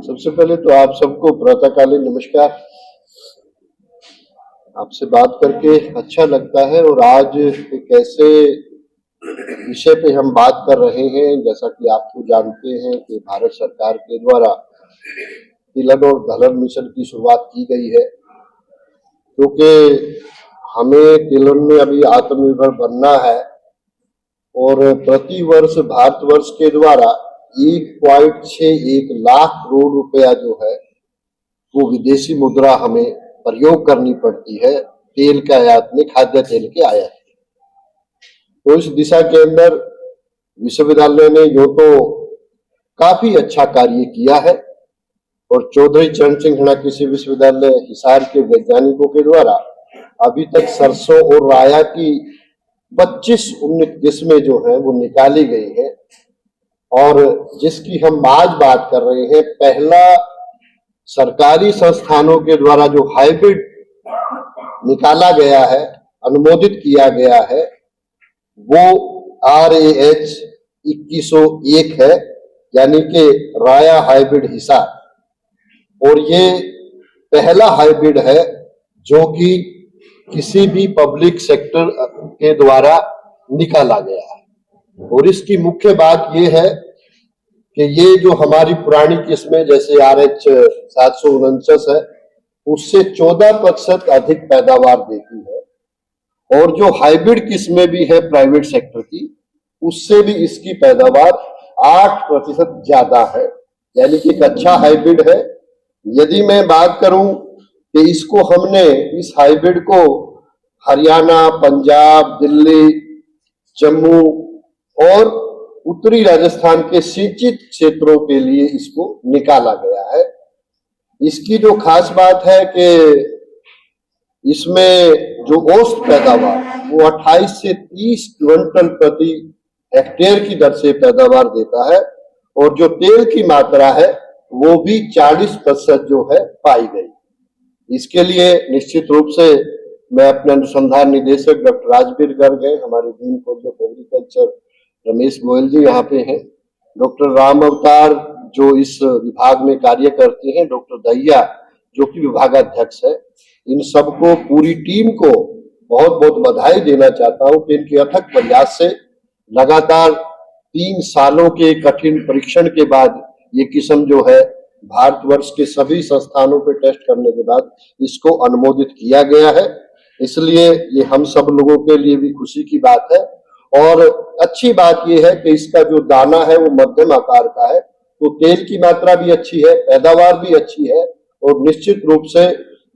सबसे पहले तो आप सबको प्रातःकालीन नमस्कार। आपसे बात करके अच्छा लगता है और आज एक ऐसे विषय पे हम बात कर रहे हैं, जैसा कि आप तो जानते हैं कि भारत सरकार के द्वारा तिलहन और दलहन मिशन की शुरुआत की गई है, क्योंकि हमें तिलहन में अभी आत्मनिर्भर बनना है और प्रति वर्ष भारतवर्ष के द्वारा 1.61 लाख करोड़ रुपया जो है वो विदेशी मुद्रा हमें प्रयोग करनी पड़ती है तेल के आयात में, खाद्य तेल के आयात में। तो इस दिशा के अंदर विश्वविद्यालय ने यूं तो काफी अच्छा कार्य किया है और चौधरी चरण सिंह हड़ा कृषि विश्वविद्यालय हिसार के वैज्ञानिकों के द्वारा अभी तक सरसों और राया की 25 उन्नत किस्में जो है वो निकाली गई है और जिसकी हम आज बात कर रहे हैं। पहला सरकारी संस्थानों के द्वारा जो हाइब्रिड निकाला गया है, अनुमोदित किया गया है, वो RAH 2101 है, यानी कि राया हाइब्रिड हिसार। और ये पहला हाइब्रिड है जो कि किसी भी पब्लिक सेक्टर के द्वारा निकाला गया है। और इसकी मुख्य बात ये है कि ये जो हमारी पुरानी किस्में जैसे RH 749 है, उससे 14% अधिक पैदावार देती है और जो हाइब्रिड किस्में भी है प्राइवेट सेक्टर की, उससे भी इसकी पैदावार 8% ज्यादा है, यानी कि एक अच्छा हाइब्रिड है। यदि मैं बात करूं कि इसको हमने इस हाइब्रिड को हरियाणा, पंजाब, दिल्ली, जम्मू और उत्तरी राजस्थान के सिंचित क्षेत्रों के लिए इसको निकाला गया है। इसकी जो खास बात है कि इसमें जो औसत पैदावार वो 28 से 30 क्विंटल प्रति हेक्टेयर की दर से पैदावार देता है और जो तेल की मात्रा है वो भी 40% जो है पाई गई। इसके लिए निश्चित रूप से मैं अपने अनुसंधान निदेशक डॉक्टर राजवीर गर्ग हैं, हमारे dean college of agriculture Ramesh Goyal ji यहाँ पे हैं, डॉक्टर राम अवतार जो इस विभाग में कार्य करते हैं, डॉक्टर दहिया जो कि विभागाध्यक्ष है, इन सबको पूरी टीम को बहुत बहुत बधाई देना चाहता हूँ कि इनके अथक प्रयास से लगातार 3 सालों के कठिन परीक्षण के बाद ये किस्म जो है भारतवर्ष के सभी संस्थानों पे टेस्ट करने के बाद इसको अनुमोदित किया गया है। इसलिए ये हम सब लोगों के लिए भी खुशी की बात है और अच्छी बात यह है कि इसका जो दाना है वो मध्यम आकार का है, तो तेल की मात्रा भी अच्छी है, पैदावार भी अच्छी है और निश्चित रूप से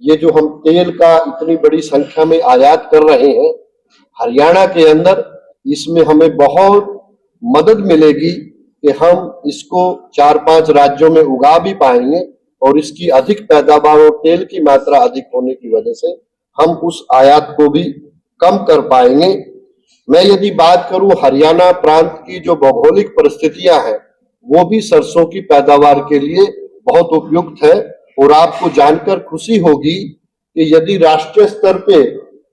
ये जो हम तेल का इतनी बड़ी संख्या में आयात कर रहे हैं हरियाणा के अंदर, इसमें हमें बहुत मदद मिलेगी कि हम इसको 4-5 राज्यों में उगा भी पाएंगे और इसकी अधिक पैदावार और तेल की मात्रा अधिक होने की वजह से हम उस आयात को भी कम कर पाएंगे। मैं यदि बात करूं हरियाणा प्रांत की जो भौगोलिक परिस्थितियां हैं वो भी सरसों की पैदावार के लिए बहुत उपयुक्त है और आपको जानकर खुशी होगी कि यदि राष्ट्रीय स्तर पे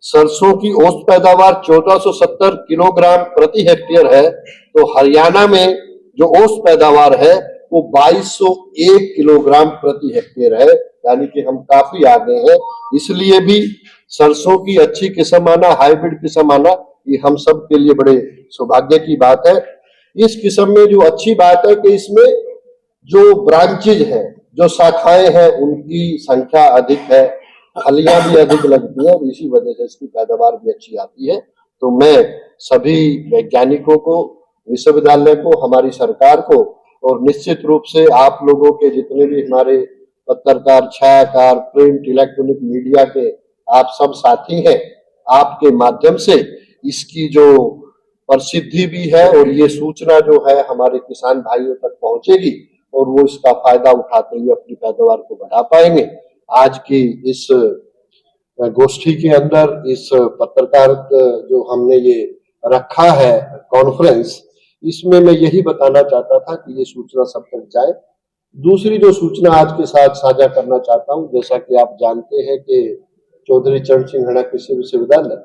सरसों की औसत पैदावार 1470 किलोग्राम प्रति हेक्टेयर है, तो हरियाणा में जो औसत पैदावार है वो 2201 किलोग्राम प्रति हेक्टेयर है, यानी कि हम काफी आगे हैं। इसलिए भी सरसों की अच्छी किस्म आना, हाइब्रिड किस्म आना, ये हम सब के लिए बड़े सौभाग्य की बात है। इस किस्म में जो अच्छी बात है कि इसमें जो ब्रांचेज है, जो शाखाएं हैं, उनकी संख्या अधिक है, फलियां भी अधिक लगती है और इसी वजह से इसकी पैदावार भी अच्छी आती है। तो मैं सभी वैज्ञानिकों को, विश्वविद्यालय को, हमारी सरकार को और निश्चित रूप से आप लोगों के जितने भी हमारे पत्रकार, छायाकार, प्रिंट, इलेक्ट्रॉनिक मीडिया के आप सब साथी हैं, आपके माध्यम से इसकी जो प्रसिद्धि भी है और ये सूचना जो है हमारे किसान भाइयों तक पहुंचेगी और वो इसका फायदा उठाते हुए अपनी पैदावार को बढ़ा पाएंगे। आज की इस गोष्ठी के अंदर इस पत्रकार जो हमने ये रखा है कॉन्फ्रेंस, इसमें मैं यही बताना चाहता था कि ये सूचना सब तक जाए। दूसरी जो सूचना आज के साथ साझा करना चाहता हूँ, जैसा कि आप जानते हैं कि चौधरी चरण सिंह हड़ा कृषि विश्वविद्यालय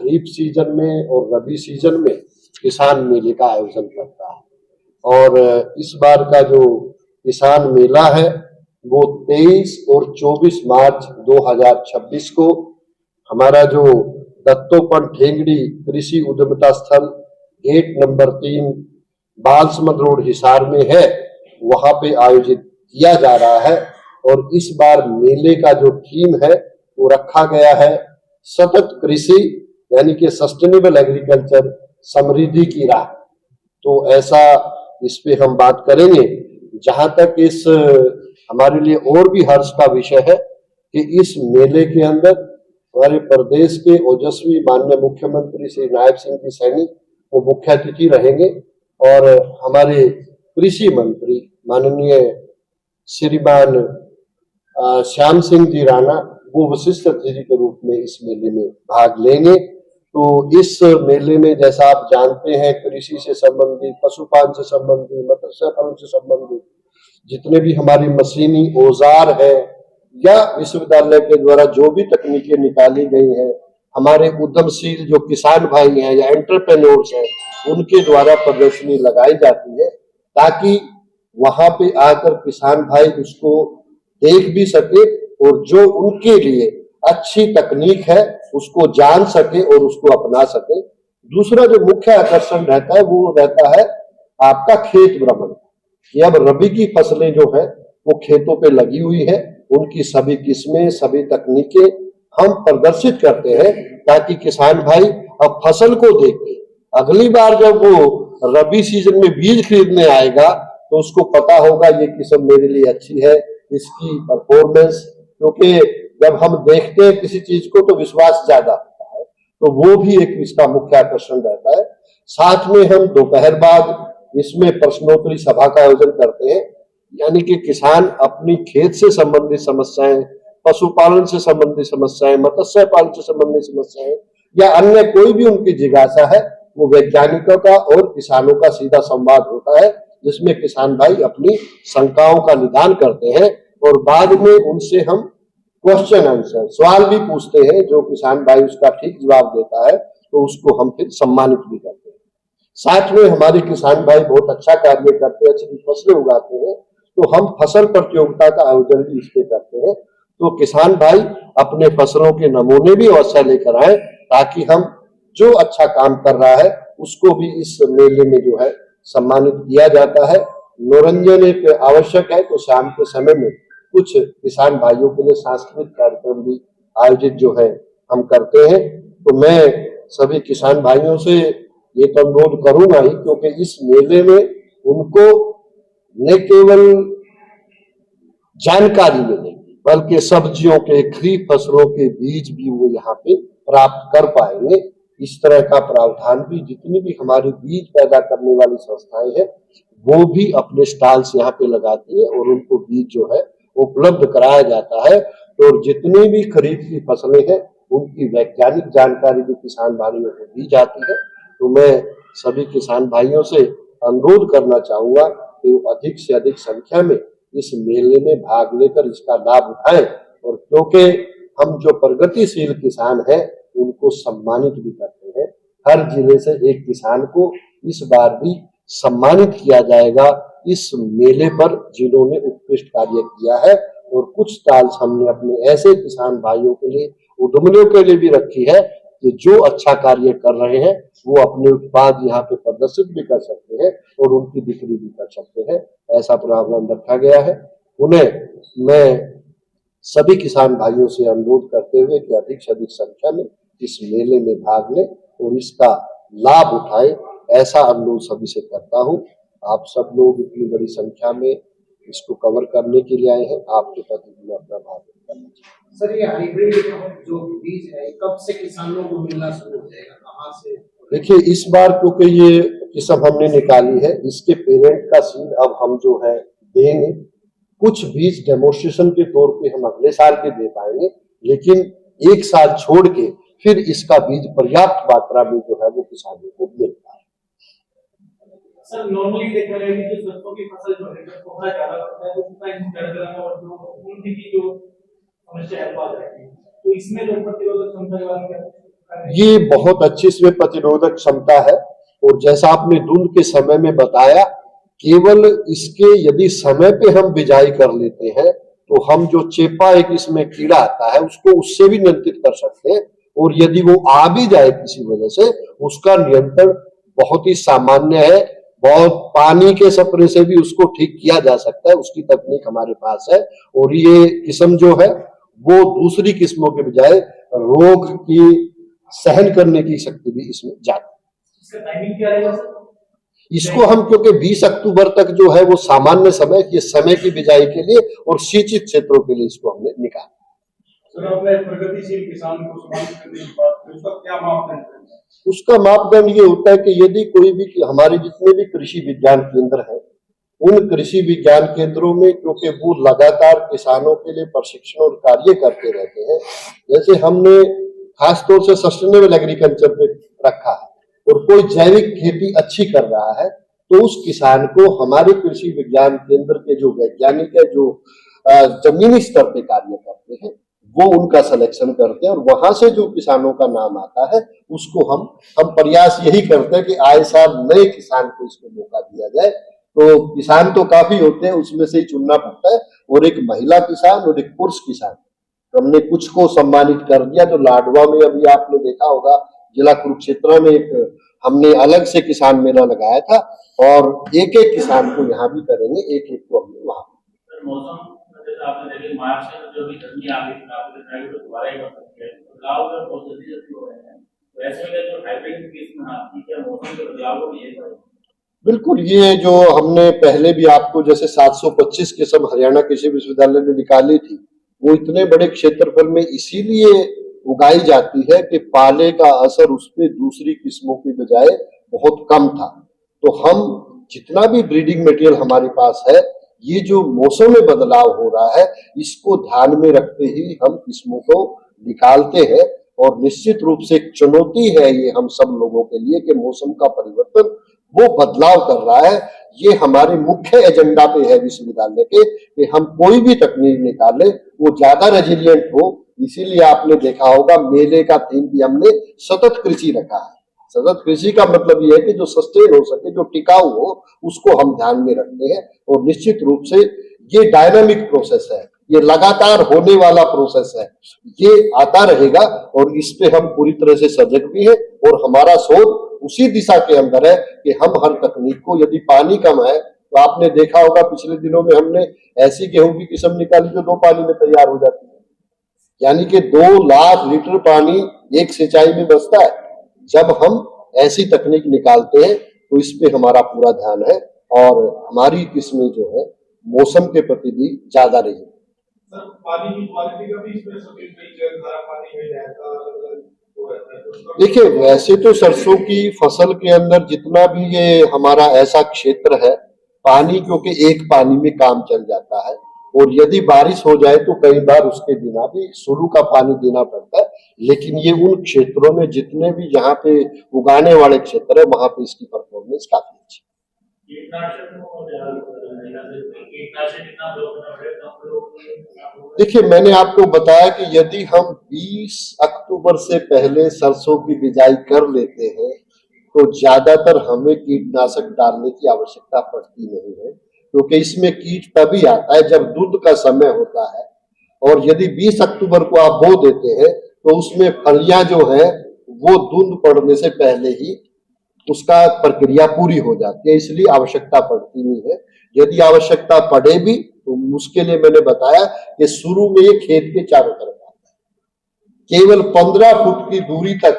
खरीफ सीजन में और रबी सीजन में किसान मेले का आयोजन करता है और इस बार का जो किसान मेला है वो 23 और 24 मार्च 2026 को हमारा जो दत्तोपंत ठेंगड़ी कृषि उद्यमिता स्थल gate number 3 Balsamand road Hisar में है, वहां पे आयोजित किया जा रहा है। और इस बार मेले का जो थीम है वो रखा गया है सतत कृषि, यानी कि सस्टेनेबल एग्रीकल्चर, समृद्धि की राह। तो ऐसा इस पे हम बात करेंगे। जहां तक इस हमारे लिए और भी हर्ष का विषय है कि इस मेले के अंदर हमारे प्रदेश के ओजस्वी माननीय मुख्यमंत्री श्री नायब सिंह जी सैनी वो मुख्य अतिथि रहेंगे और हमारे कृषि मंत्री माननीय श्रीमान श्याम सिंह जी राणा वो विशिष्ट अतिथि के रूप में इस मेले में भाग लेंगे। तो इस मेले में जैसा आप जानते हैं कृषि से संबंधित, पशुपालन से संबंधित, मत्स्य पालन से संबंधित जितने भी हमारी मशीनी औजार है या विश्वविद्यालय के द्वारा जो भी तकनीकें निकाली गई हैं, हमारे उद्यमशील जो किसान भाई हैं या एंटरप्रेन्योर्स हैं उनके द्वारा प्रदर्शनी लगाई जाती है, ताकि वहां पे आकर किसान भाई उसको देख भी सके और जो उनके लिए अच्छी तकनीक है उसको जान सके और उसको अपना सके। दूसरा जो मुख्य आकर्षण रहता है वो रहता है आपका खेत भ्रमण, कि अब रबी की फसलें जो है वो खेतों पे लगी हुई है, उनकी सभी किस्में, सभी तकनीकें हम प्रदर्शित करते हैं, ताकि किसान भाई अब फसल को देख के अगली बार जब वो रबी सीजन में बीज खरीदने आएगा तो उसको पता होगा ये किस्म मेरे लिए अच्छी है, इसकी परफॉर्मेंस। क्योंकि जब हम देखते हैं किसी चीज को तो विश्वास ज्यादा होता है, तो वो भी एक इसका मुख्य आकर्षण रहता है। साथ में हम दोपहर बाद इसमें प्रश्नोत्तरी सभा का आयोजन करते हैं, यानी कि किसान अपनी खेत से संबंधित समस्याएं, पशुपालन से संबंधित समस्याएं, मत्स्य पालन से संबंधित समस्याएं या अन्य कोई भी उनकी जिज्ञासा है, वो वैज्ञानिकों का और किसानों का सीधा संवाद होता है, जिसमें किसान भाई अपनी शंकाओं का निदान करते हैं और बाद में उनसे हम क्वेश्चन आंसर सवाल भी पूछते हैं। जो किसान भाई उसका ठीक जवाब देता है तो उसको हम फिर सम्मानित भी करते हैं। साथ में हमारे किसान भाई बहुत अच्छा कार्य करते हैं, अच्छी फसलें उगाते हैं, तो हम फसल प्रतियोगिता का आयोजन भी इस पे करते हैं। तो किसान भाई अपने फसलों के नमूने भी अवश्य लेकर आए, ताकि हम जो अच्छा काम कर रहा है उसको भी इस मेले में जो है सम्मानित किया जाता है। मनोरंजन एक आवश्यक है, तो शाम के समय में कुछ किसान भाइयों के लिए सांस्कृतिक कार्यक्रम भी आयोजित जो है हम करते हैं। तो मैं सभी किसान भाइयों से ये तो अनुरोध करूंगा ही, क्योंकि इस मेले में उनको न केवल जानकारी मिलेगी बल्कि सब्जियों के, खरीफ फसलों के बीज भी वो यहाँ पे प्राप्त कर पाएंगे। इस तरह का प्रावधान भी जितनी भी हमारी बीज पैदा करने वाली संस्थाएं हैं वो भी अपने स्टॉल्स यहाँ पे लगाती है और उनको बीज जो है उपलब्ध कराया जाता है। और जितनी भी खरीफ की फसलें हैं उनकी वैज्ञानिक जानकारी भी किसान भाइयों को दी जाती है। तो मैं सभी किसान भाइयों से अनुरोध करना चाहूंगा कि वो अधिक से अधिक संख्या में इस मेले में भाग लेकर इसका लाभ उठाएं, और क्योंकि हम जो प्रगतिशील किसान हैं उनको सम्मानित भी करते हैं। हर जिले से एक किसान को इस बार भी सम्मानित किया जाएगा इस मेले पर जिन्होंने उत्कृष्ट कार्य किया है। और कुछ स्टॉल्स हमने अपने ऐसे किसान भाइयों के लिए, उद्यमियों के लिए भी रखी है कि जो अच्छा कार्य कर रहे हैं वो अपने उत्पाद यहाँ पे प्रदर्शित भी कर सकते हैं और उनकी बिक्री भी कर सकते हैं। ऐसा प्रावधान रखा गया है। उन्हें मैं सभी किसान भाइयों से अनुरोध करते हुए कि अधिक से अधिक संख्या में इस मेले में भाग लें और इसका लाभ उठाएं, ऐसा अनुरोध सभी से करता हूं। आप सब लोग इतनी बड़ी संख्या में इसको कवर करने के लिए आए हैं, आपके प्रति मैं अपना आभार व्यक्त करना चाहता हूं। सर, ये हाइब्रिड जो बीज है कब से किसानों को मिलना शुरू हो जाएगा, कहाँ से? देखिए, इस बार क्योंकि ये किस्म हमने निकाली है, इसके पेरेंट का सीड अब हम जो है देंगे। कुछ बीज डेमोन्स्ट्रेशन के तौर पे हम अगले साल के दे पाएंगे, लेकिन एक साल छोड़ के फिर इसका बीज पर्याप्त मात्रा में जो है वो किसानों को मिलता है। सर, नॉर्मली देखा जाए कि जो सरसों की फसल जो है कोहरा ज्यादा पड़ता है तो उसका इंटरग्राम और जो उनकी जो समस्या है आ जाती है, तो इसमें जो प्रतिरोधक क्षमता के बारे में ये बहुत अच्छी इसमें प्रतिरोधक क्षमता है। और जैसा आपने धुंध के समय में बताया, केवल इसके यदि समय पे हम बिजाई कर लेते हैं तो हम जो चेपा एक इसमें कीड़ा आता है उसको उससे भी नियंत्रित कर सकते हैं, और यदि वो आ भी जाए किसी वजह से उसका नियंत्रण बहुत ही सामान्य है। बहुत पानी के स्प्रे से भी उसको ठीक किया जा सकता है, उसकी तकनीक हमारे पास है। और ये किस्म जो है वो दूसरी किस्मों के बजाय रोग की सहन करने की शक्ति भी इसमें ज्यादा है। इसका टाइमिंग क्या रहेगा सर? इसको हम क्योंकि 20 अक्टूबर तक जो है वो सामान्य समय, ये समय की बिजाई के लिए और सिंचित क्षेत्रों के लिए इसको हमने निकाला। सर, अपने प्रगतिशील किसान को सम्मानित करने की बात करें, उसका क्या मापदंड है? उसका मापदंड ये होता है कि यदि कोई भी, हमारे जितने भी कृषि विज्ञान केंद्र हैं, उन कृषि विज्ञान केंद्रों में क्योंकि वो लगातार किसानों के लिए प्रशिक्षण और कार्य करते रहते हैं, जैसे हमने खासतौर से सस्टेनेबल एग्रीकल्चर पे रखा है और कोई जैविक खेती अच्छी कर रहा है, तो उस किसान को हमारे कृषि विज्ञान केंद्र के जो वैज्ञानिक है, जो जमीनी स्तर पे कार्य करते हैं, वो उनका सिलेक्शन करते हैं और वहां से जो किसानों का नाम आता है उसको हम प्रयास यही करते हैं कि आए साल नए किसान को इसको मौका दिया जाए। तो किसान तो काफी होते हैं, उसमें से ही चुनना पड़ता है, और एक महिला किसान और एक पुरुष किसान, तो हमने कुछ को सम्मानित कर दिया। जो लाडवा में अभी आपने देखा होगा, जिला कुरुक्षेत्र में एक हमने अलग से किसान मेला लगाया था, और एक एक किसान को यहाँ भी करेंगे, एक एक को हमने वहां। मौसम जैसे आपने देखे मार्च में जो भी गर्मी आ गई आपने तो दोबारा ही बढ़ सकती है, बदलाव अगर बहुत जल्दी जल्दी हो रहे हैं, तो ऐसे में जो हाइब्रिड किस्म आती है मौसम के बदलाव को भी बिल्कुल, ये जो हमने पहले भी आपको जैसे 725 किस्म हरियाणा कृषि विश्वविद्यालय ने निकाली थी, वो इतने बड़े क्षेत्रफल में इसीलिए उगाई जाती है कि पाले का असर उस पे दूसरी किस्मों की बजाय बहुत कम था। तो हम जितना भी ब्रीडिंग मटेरियल हमारे पास है, ये जो मौसम में बदलाव हो रहा है इसको ध्यान में रखते ही हम किस्मों को निकालते हैं। और निश्चित रूप से एक चुनौती है ये हम सब लोगों के लिए कि मौसम का परिवर्तन वो बदलाव कर रहा है। ये हमारे मुख्य एजेंडा पे है विश्वविद्यालय के कि हम कोई भी तकनीक निकालें वो ज्यादा रेजिलियंट हो। इसीलिए आपने देखा होगा मेले का थीम भी हमने सतत कृषि रखा है। सतत कृषि का मतलब ये है कि जो सस्टेन हो सके, जो टिकाऊ हो, उसको हम ध्यान में रखते हैं। और निश्चित रूप से ये डायनामिक प्रोसेस है, ये लगातार होने वाला प्रोसेस है, ये आता रहेगा और इस पे हम पूरी तरह से सजग भी हैं। और हमारा शोध उसी दिशा के अंदर है कि हम हर तकनीक को, यदि पानी कम है तो आपने देखा होगा पिछले दिनों में हमने ऐसी गेहूं की किस्म निकाली जो 2 पानी में तैयार हो जाती है, यानी कि 2 लाख लीटर पानी एक सिंचाई में बचता है। जब हम ऐसी तकनीक निकालते हैं तो इस पे हमारा पूरा ध्यान है और हमारी किस्में जो है मौसम के प्रति भी ज्यादा रही। सर, पानी की क्वालिटी का भी इसमें सभी खारा पानी में रहता है। देखिए, वैसे तो सरसों की फसल के अंदर जितना भी ये हमारा ऐसा क्षेत्र है, पानी क्योंकि एक पानी में काम चल जाता है, और यदि बारिश हो जाए तो कई बार उसके बिना भी शुरू का पानी देना पड़ता है। लेकिन ये उन क्षेत्रों में जितने भी जहाँ पे उगाने वाले क्षेत्र है वहां पे इसकी परफॉर्मेंस काफी अच्छी। देखिए, मैंने आपको बताया कि यदि हम 20 अक्टूबर से पहले सरसों की बिजाई कर लेते हैं तो ज्यादातर हमें कीटनाशक डालने की आवश्यकता पड़ती नहीं है, क्योंकि इसमें कीट तभी आता है जब दूध का समय होता है। और यदि 20 अक्टूबर को आप बो देते हैं तो उसमें फलियां जो है वो दूध पड़ने से पहले ही उसका प्रक्रिया पूरी हो जाती है, इसलिए आवश्यकता पड़ती नहीं है। यदि आवश्यकता पड़े भी तो उसके लिए मैंने बताया कि शुरू में ये खेत के चारों तरफ आता है, केवल 15 फुट की दूरी तक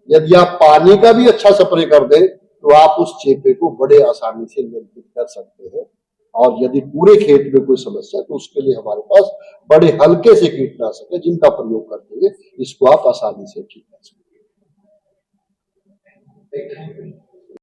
यदि आप पानी का भी अच्छा स्प्रे कर दें तो आप उस चेपे को बड़े आसानी से नियंत्रित कर सकते हैं। और यदि पूरे खेत में कोई समस्या तो उसके लिए हमारे पास बड़े हल्के से कीटनाशक है जिनका प्रयोग करते हुए इसको आप आसानी से ठीक कर सकते हैं।